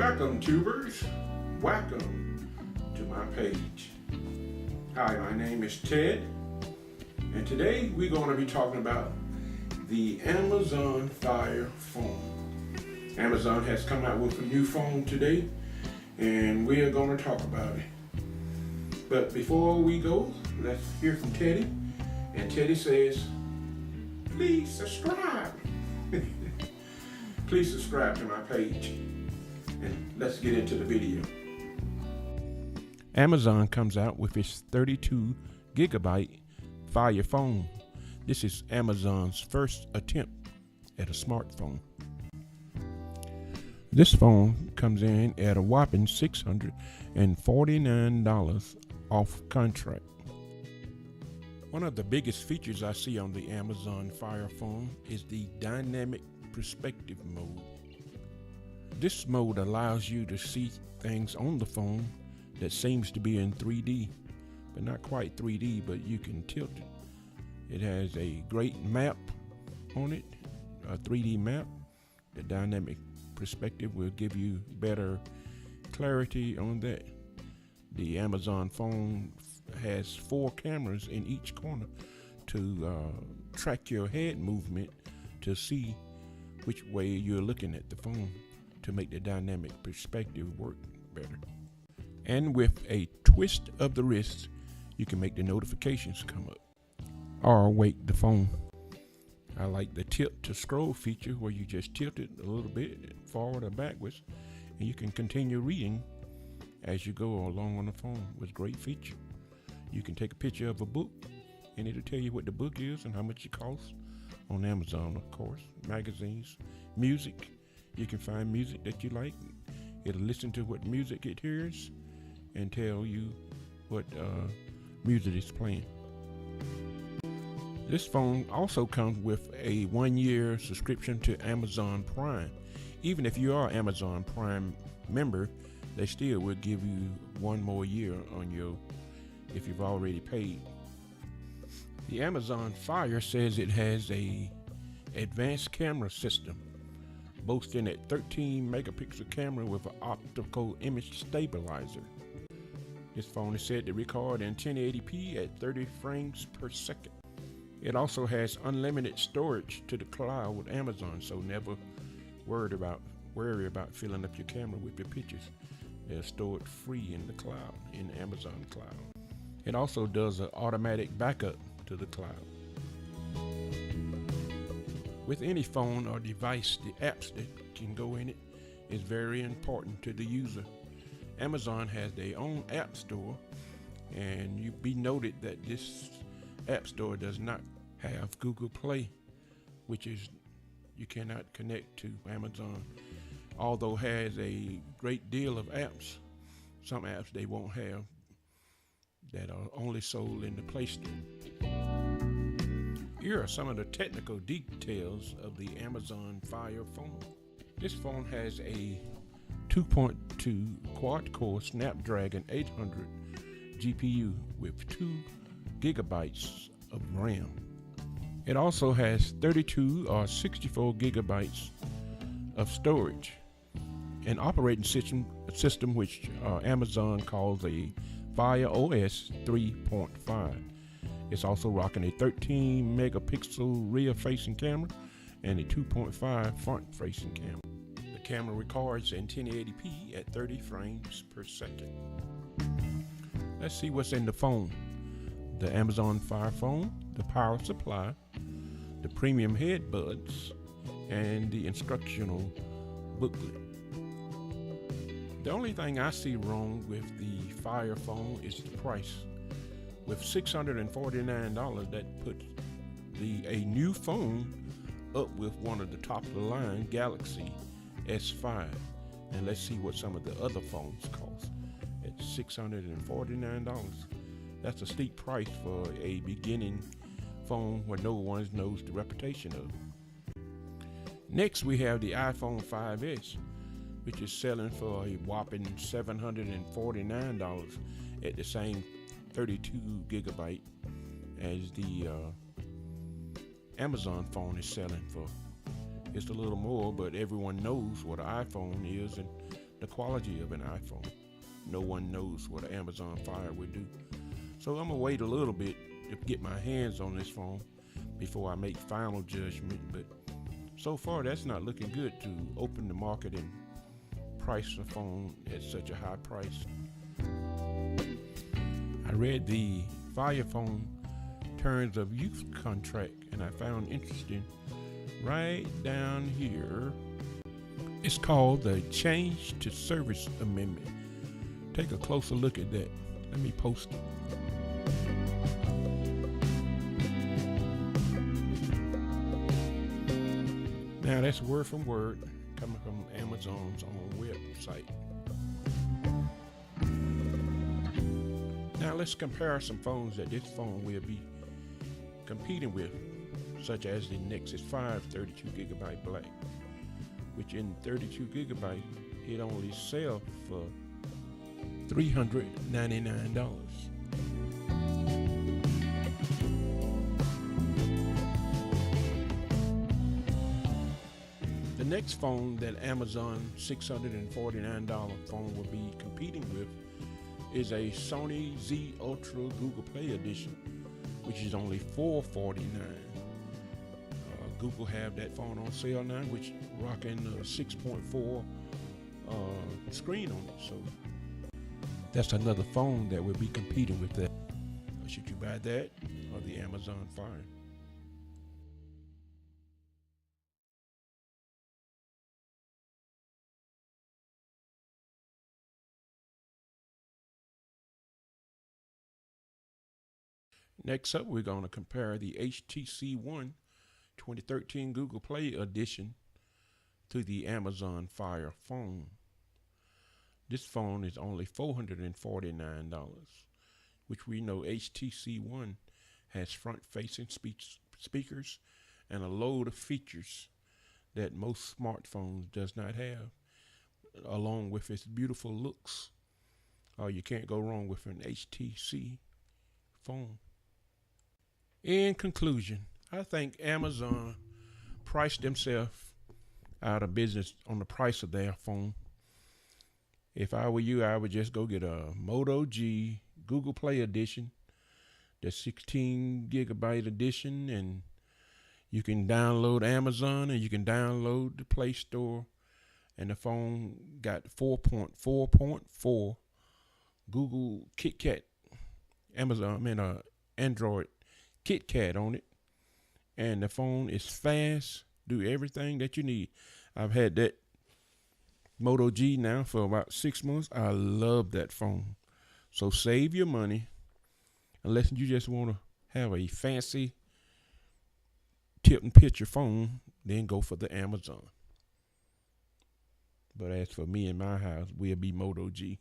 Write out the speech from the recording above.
Welcome, tubers. Welcome to my page. Hi, my name is Ted, and today we're going to be talking about the Amazon Fire phone. Amazon has come out with a new phone today, and we are going to talk about it. But before we go, let's hear from Teddy. And Teddy says, please subscribe. Please subscribe to my page. And let's get into the video. Amazon comes out with its 32 gigabyte Fire phone. This is Amazon's first attempt at a smartphone. This phone comes in at a whopping $649 off contract. One of the biggest features I see on the Amazon Fire phone is the dynamic perspective mode. This mode allows you to see things on the phone that seems to be in 3D, but not quite 3D, but you can tilt it. It has a great map on it, a 3D map. The dynamic perspective will give you better clarity on that. The Amazon phone has 4 cameras in each corner to track your head movement to see which way you're looking at the phone to make the dynamic perspective work better. And with a twist of the wrist, you can make the notifications come up or wake the phone. I like the tilt to scroll feature where you just tilt it a little bit forward or backwards and you can continue reading as you go along on the phone. It was a great feature. You can take a picture of a book and it'll tell you what the book is and how much it costs on Amazon, of course. Magazines, music. You can find music that you like. It'll listen to what music it hears and tell you what music is playing. This phone also comes with a 1-year subscription to Amazon Prime. Even if you are an Amazon Prime member, they still will give you 1 more year on your, if you've already paid. The Amazon Fire says it has a advanced camera system, boasting a 13 megapixel camera with an optical image stabilizer. This phone is said to record in 1080p at 30 frames per second. It also has unlimited storage to the cloud with Amazon, so never worry about filling up your camera with your pictures. They're stored free in the cloud, in Amazon Cloud. It also does an automatic backup to the cloud. With any phone or device, the apps that can go in it is very important to the user. Amazon has their own app store, and you be noted that this app store does not have Google Play, which is you cannot connect to Amazon. Although has a great deal of apps, some apps they won't have that are only sold in the Play Store. Here are some of the technical details of the Amazon Fire phone. This phone has a 2.2 quad-core Snapdragon 800 GPU with 2 gigabytes of RAM. It also has 32 or 64 gigabytes of storage. An operating system which Amazon calls a Fire OS 3.5. It's also rocking a 13 megapixel rear-facing camera and a 2.5 front-facing camera. The camera records in 1080p at 30 frames per second. Let's see what's in the phone. The Amazon Fire phone, the power supply, the premium headbuds, and the instructional booklet. The only thing I see wrong with the Fire phone is the price. With $649, that puts a new phone up with one of the top of the line Galaxy S5. And let's see what some of the other phones cost at $649. That's a steep price for a beginning phone where no one knows the reputation of. Next we have the iPhone 5S, which is selling for a whopping $749 at the same 32 gigabyte as the Amazon phone is selling for. It's a little more, but everyone knows what an iPhone is and the quality of an iPhone. No one knows what an Amazon Fire will do. So I'm gonna wait a little bit to get my hands on this phone before I make final judgment. But so far, that's not looking good to open the market and price the phone at such a high price. I read the Fire phone terms of use contract, and I found interesting right down here. It's called the Change to Service Amendment. Take a closer look at that. Let me post it. Now that's word from word coming from Amazon's own website. Now let's compare some phones that this phone will be competing with, such as the Nexus 5 32GB Black, which in 32GB it only sells for $399. The next phone that Amazon $649 phone will be competing with is a Sony Z Ultra Google Play Edition, which is only $449. Google have that phone on sale now, which rocking a 6.4 screen on it. So that's another phone that will be competing with that. Should you buy that or the Amazon Fire? Next up, we're going to compare the HTC One 2013 Google Play Edition to the Amazon Fire phone. This phone is only $449, which we know HTC One has front-facing speakers and a load of features that most smartphones does not have, along with its beautiful looks. You can't go wrong with an HTC phone. In conclusion, I think Amazon priced themselves out of business on the price of their phone. If I were you, I would just go get a Moto G Google Play Edition, the 16GB edition, and you can download Amazon and you can download the Play Store, and the phone got 4.4.4 Google KitKat, Android KitKat on it, and the phone is fast, do everything that you need. I've had that Moto G now for about 6 months. I love that phone. So save your money, unless you just want to have a fancy tip and picture phone, then go for the Amazon. But as for me and my house, we'll be Moto G.